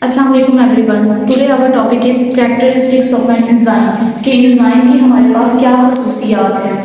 अस्सलाम वालेकुम everyone. Today our topic is characteristics of an enzyme कि एंजाइम की हमारे पास क्या खसूसियात हैं।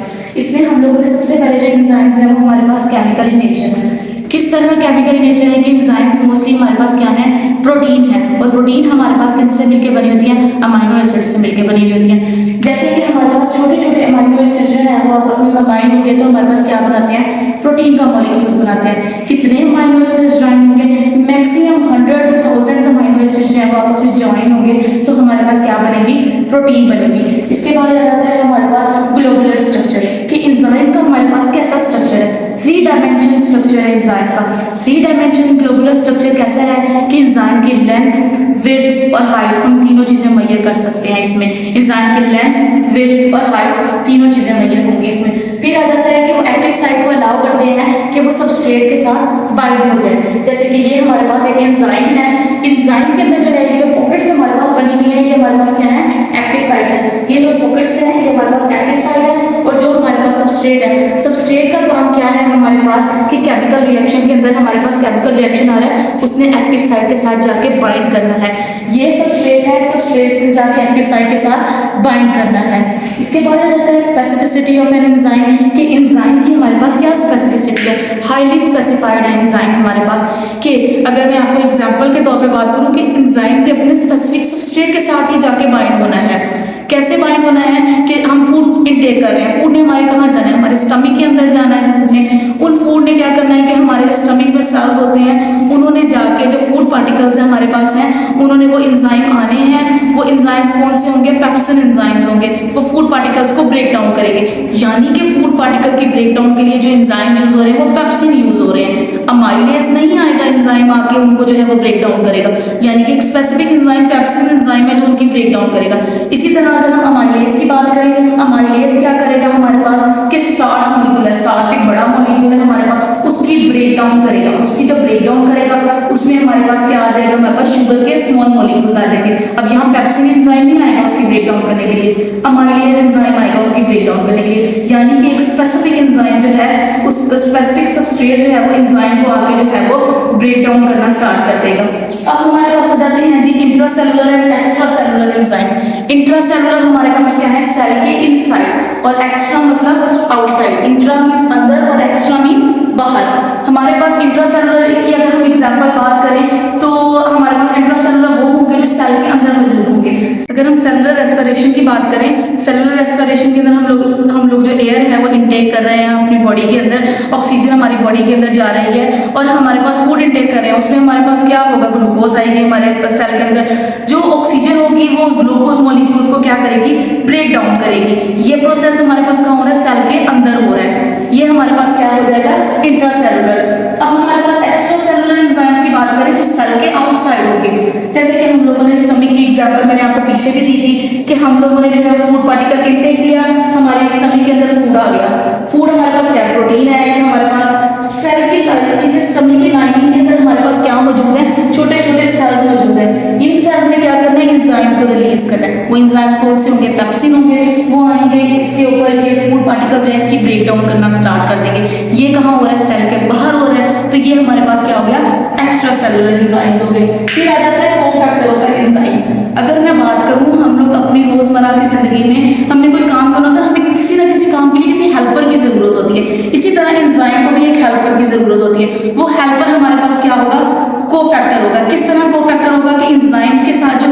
इसमें हम लोगों ने सबसे पहले जो एंजाइम्स हैं वो हमारे पास केमिकल इन नेचर है। किस तरह का केमिकल इन नेचर है कि एंजाइम्स मोस्टली हमारे पास क्या है, प्रोटीन है। और प्रोटीन हमारे पास किनसे मिलकर बनी होती है, अमाइनो एसिड से मिलकर बनी हुई होती है। जैसे कि हमारे पास छोटे छोटे अमाइनो एसिड जो है वो आपस में कंबाइन होंगे तो हमारे पास क्या बनाते हैं, प्रोटीन का मॉलिक्यूल्स बनाते हैं। कितने अमाइनो एसिड्स ज्वाइन होंगे, मैक्सिमम 100 to 1000 अमाइनो एसिड्स जो है वो आपस में ज्वाइन होंगे तो हमारे पास क्या बनेगी, प्रोटीन बनेगी। इसके बाद आ जाता है हमारे पास ग्लोबुलर स्ट्रक्चर कि एंजाइम का हमारे पास कैसा स्ट्रक्चर है, 3 डायमेंशन स्ट्रक्चर है एंजाइम्स का। 3 डायमेंशन ग्लोबुलर स्ट्रक्चर कैसा है कि एंजाइम की लेंथ, विड्थ और हाइट, हम तीनों चीजें मेजर कर सकते हैं इसमें। एंजाइम की लेंथ, विड्थ और हाइट तीनों चीजें मेजर होंगी इसमें। फिर आ जाता है कि वो एक्टिव साइट को अलाउ करते हैं कि वो सबस्ट्रेट के साथ बाइंड हो जाए। जैसे कि ये हमारे पास एक एंजाइम है, एंजाइम के अंदर जो है ये जो पॉकेट्स हमारे पास बनी हुई है ये हमारे पास क्या है, एक्टिव साइट है। ये जो पॉकेट्स है ये हमारे पास एक्टिव साइट है। और जो हमारे पास सबस्ट्रेट है, सबस्ट्रेट का काम क्या है हमारे पास कि केमिकल रिएक्शन के अंदर हमारे पास केमिकल रिएक्शन आ रहा है, उसने एक्टिव साइट के साथ जाके बाइंड करना है। ये सबस्ट्रेट है, सबस्ट्रेट से जाके एक्टिव साइट के साथ बाइंड करना है। इसके बाद आ जाता है स्पेसिफिसिटी ऑफ एन एंजाइम कि एंजाइम की हमारे पास क्या स्पेसिफिसिटी है, हाईली स्पेसिफाइड है एंजाइम हमारे पास। कि अगर मैं आपको एग्जांपल के तौर पे बात करूं कि एंजाइम के अपने स्पेसिफिक सबस्ट्रेट के साथ ही जाके बाइंड होना है। कैसे बाइंड होना है कि हम फूड इनटेक कर रहे हैं, फूड ने हमारे कहाँ जाना है, हमारे स्टमक के अंदर जाना है। फूड ने, उन फूड ने क्या करना है कि हमारे जो स्टमक में सेल्स होते हैं उन्होंने जाके जो फूड पार्टिकल्स हमारे पास हैं उन्होंने वो एंजाइम आने हैं। वो एंजाइम्स कौन से होंगे, पेप्सिन एंजाइम्स होंगे। वो फूड पार्टिकल्स को ब्रेक डाउन करेंगे, यानी कि फूड पार्टिकल की ब्रेक डाउन के लिए जो एंजाइम यूज हो रहे हैं वो पेप्सिन यूज हो रहे हैं। अमाइलेज नहीं आएगा एंजाइम आके उनको जो है वो ब्रेक डाउन करेगा, यानी कि एक स्पेसिफिक एंजाइम पेप्सिन एंजाइम है जो उनकी ब्रेक डाउन करेगा। इसी तरह अगर हम अमाइलेज की बात करें, अमाइलेज क्या करेगा हमारे पास कि स्टार्च मॉलिक्यूल है, स्टार्च एक बड़ा मॉलिक्यूल है हमारे पास, उसकी ब्रेक डाउन करेगा। उसकी जब ब्रेक डाउन करेगा उसमें हमारे पास क्या आ जाएगा, हमारे पास शुगर के स्मॉल मॉलिक्यूल्स आ जाएंगे। अब यहाँ पेप्सिन एंजाइम नहीं आएगा उसकी ब्रेक डाउन करने के लिए, अमाइलेज एंजाइम आएगा उसकी ब्रेक डाउन करने के लिए। यानी कि एक स्पेसिफिक एंजाइम जो है उस स्पेसिफिक सबस्ट्रेट जो है वो एंजाइम को आके जो है वो ब्रेक डाउन करना स्टार्ट कर देगा। अब हमारे पास आ जाते हैं जी intracellular and extra cellular enzymes. Intracellular हमारे पास क्या है, सेल के इनसाइड, और एक्स्ट्रा मतलब आउटसाइड। इंट्रा मींस अंदर और एक्स्ट्रा मीन बाहर। हमारे पास इंट्रासेलुलर की अगर हम एग्जांपल बात करें तो हमारे पास इंट्रासेलुलर वो होंगे जो सेल के अंदर मौजूद होंगे। अगर हम सेलुलर रेस्पिरेशन की बात करें, सेलुलर रेस्पिरेशन के अंदर हम लोग जो एयर है वो इनटेक कर रहे हैं अपनी बॉडी के अंदर, ऑक्सीजन हमारी बॉडी के अंदर जा रही है और हमारे पास फूड इनटेक कर रहे हैं। उसमें हमारे पास क्या होगा, ग्लूकोज आएगी हमारे सेल के अंदर। जो ऑक्सीजन होगी वो ग्लूकोज मॉलिक्यूल्स को क्या करेगी, ब्रेक डाउन करेगी। ये प्रोसेस हमारे पास कहाँ हो रहा है, सेल के अंदर हो रहा है। ये हमारे पास क्या हो जाएगा, इंट्रासेलुलर। अब हमारे पास एक्स्ट्रा सेलुलर एंजाइम्स की बात करें जो सेल के आउटसाइड होंगे। जैसे कि हम लोगों ने स्टमक की एग्जांपल मैंने आपको पीछे भी दी थी कि हम लोगों ने जो है फूड पार्टिकल इनटेक किया, हमारे स्टमक के अंदर फूड आ गया। फूड हमारे पास क्या, प्रोटीन है कि हमारे पास सेल की स्टमक की लाइनिंग के अंदर हमारे पास क्या मौजूद है, छोटे छोटे सेल्स मौजूद है। इन सेल्स ने क्या करना है, एंजाइम को रिलीज करना है। वो एंजाइम्स कौन से होंगे, पेप्सिन होंगे। वो आएंगे इसके ऊपर, ये फूड पार्टिकल जो है इसकी ब्रेक डाउन करना स्टार्ट कर देंगे। ये कहाँ हो रहा है, सेल के बाहर हो रहा है। तो ये हमारे पास क्या हो गया, एक्स्ट्रा सेलुलर एंजाइम्स हो गए। फिर आ जाता है कोफैक्टर ऑफ एन एंजाइम। अगर मैं बात करूं, हम लोग अपनी रोजमर्रा की जिंदगी में हमने कोई काम करना होता है, हमें किसी ना किसी काम के लिए किसी हेल्पर की जरूरत होती है। इसी तरह एंजाइम को भी एक हेल्पर की जरूरत होती है। वो हेल्पर हमारे पास क्या होगा, कोफैक्टर होगा। किस तरह कोफैक्टर होगा कि एंजाइम्स के साथ जो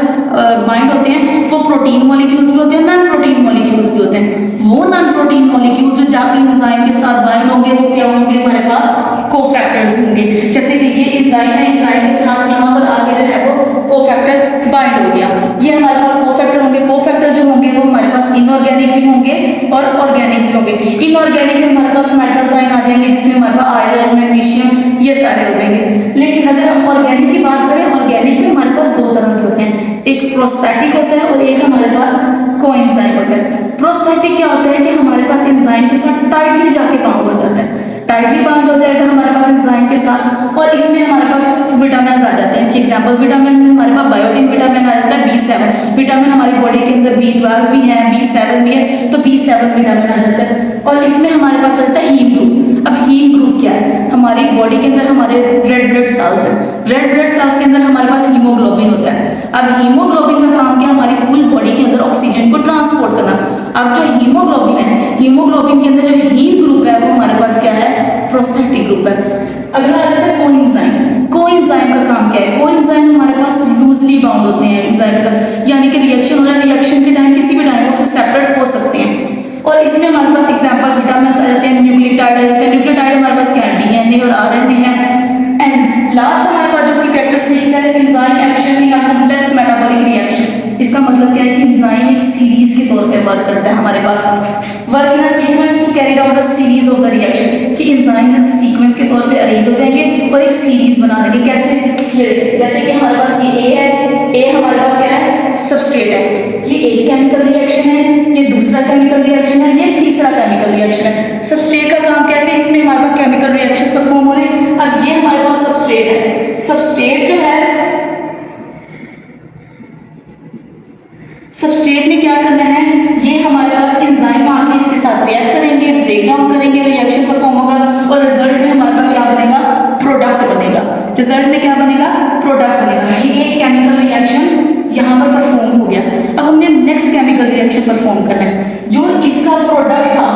बाइंड होते हैं वो प्रोटीन मॉलिक्यूल्स भी होते हैं, नॉन प्रोटीन मॉलिक्यूल्स भी होते हैं। वो नॉन प्रोटीन मॉलिक्यूल्स जो जाके एंजाइम के साथ बाइंड होंगे वो क्या होंगे, हमारे पास कोफैक्टर्स होंगे। जैसे कि ये एंजाइम है, एंजाइम के साथ यहाँ पर आगे जो है वो कोफैक्टर बाइंड हो गया। ये हमारे पास कोफैक्टर होंगे। कोफैक्टर जो होंगे वो हमारे पास इनऑर्गेनिक भी होंगे और ऑर्गेनिक भी होंगे। इनऑर्गेनिक में हमारे पास मेटल्स आयन आ जाएंगे जिसमें हमारे पास आयरन, मैग्नीशियम ये सारे हो जाएंगे। लेकिन अगर हम ऑर्गेनिक की बात करें, ऑर्गेनिक में हमारे पास 2 तरह के होते हैं, एक प्रोस्थेटिक होता है और एक हमारे पास कोएंजाइम होता है। प्रोस्थेटिक क्या होता है कि हमारे पास एंजाइम के साथ टाइटली जाके बाउंड हो जाता है, टाइटली बाउंड हो जाएगा हमारे पास एंजाइम के साथ। और इसमें हमारे पास विटामिन आ जाते हैं। इसके एग्जांपल विटामिन में हमारे पास बायोटिन विटामिन आ जाता है, B7 विटामिन हमारी बॉडी के अंदर, B12 भी है, B7 भी है, तो B7 विटामिन आ जाता है। और इसमें हमारे पास आता है हीम ग्रुप। अब हीम ग्रुप क्या है, हमारी बॉडी के अंदर हमारे रेड ब्लड सेल्स हैं। रेड ब्लड सेल्स के अंदर हमारे पास हीमोग्लोबिन होता है। अब हीमोग्लोबिन का काम क्या, हमारी फुल बॉडी के अंदर ऑक्सीजन को ट्रांसपोर्ट करना। अब जो हीमोग्लोबिन है, हीमोग्लोबिन के अंदर जो हीम ग्रुप है वो हमारे पास क्या है, प्रोस्थेटिक ग्रुप है। अगला आ जाता है कोएंजाइम। कोएंजाइम का काम क्या है, कोएंजाइम हमारे पास लूजली बाउंड होते हैं एंजाइम के साथ, यानी कि रिएक्शन हो रहा है, रिएक्शन के टाइम किसी भी टाइम वो सेपरेट हो सकते हैं। और इसमें हमारे पास एग्जांपल विटामिन आ जाते हैं, न्यूक्लियोटाइड आ जाते हैं। न्यूक्लियोटाइड हमारे पास क्या है, डीएनए और आरएनए है। एंड लास्ट हमारे पास जो इसकी कैरेक्टरिस्टिक्स है, enzyme action in a complex metabolic reaction. इसका मतलब क्या है कि एंजाइम एक सीरीज के तौर पे वर्क करता है हमारे पास, work in a sequence to carry out the series of the reaction, कि एंजाइम सीक्वेंस के तौर पे अरेंज हो जाएंगे और एक सीरीज बना देंगे। कैसे, ये जैसे कि हमारे पास ये ए है, ए हमारे पास क्या है, सबस्ट्रेट है, ये एक केमिकल रिएक्शन है, ये दूसरा केमिकल रिएक्शन है, ये तीसरा केमिकल रिएक्शन है। सबस्ट्रेट का काम क्या है, इसमें हमारे पास केमिकल रिएक्शन परफॉर्म हो रहे हैं। अब ये हमारे पास सबस्ट्रेट है, सबस्ट्रेट जो है, सबस्ट्रेट में क्या करना है, ये हमारे पास एंजाइम आके इसके साथ रिएक्ट करेंगे, ब्रेक डाउन करेंगे, रिएक्शन परफॉर्म होगा और रिजल्ट में हमारे पास क्या बनेगा, प्रोडक्ट बनेगा। रिजल्ट में क्या बनेगा, प्रोडक्ट बनेगा। ये एक केमिकल रिएक्शन यहाँ पर परफॉर्म हो गया। अब हमने नेक्स्ट केमिकल रिएक्शन परफॉर्म करना है। जो इसका प्रोडक्ट था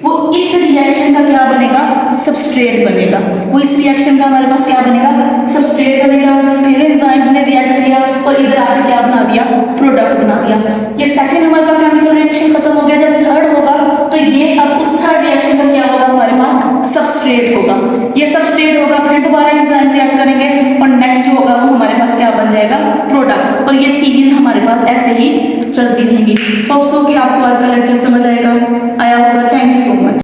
वो इस रिएक्शन का क्या बनेगा, सबस्ट्रेट बनेगा। वो इस रिएक्शन का हमारे पास क्या बनेगा, सबस्ट्रेट बनेगा। फिर एंजाइम्स ने रिएक्ट किया और इधर आके क्या बना दिया, प्रोडक्ट बना दिया। ये सेकंड हमारे पास केमिकल रिएक्शन खत्म हो गया। जब थर्ड होगा तो ये अब उस थर्ड रिएक्शन का क्या होगा, हमारे पास सबस्ट्रेट होगा। ये सबस्ट्रेट होगा, फिर दोबारा एंजाइम रिएक्ट करेंगे और नेक्स्ट जो होगा वो हमारे पास क्या बन जाएगा, प्रोडक्ट। और ये सीरीज हमारे पास ऐसे ही चलती रहेंगी। होप सो कि आपको आज का लेक्चर समझ आया होगा। Thank you so much.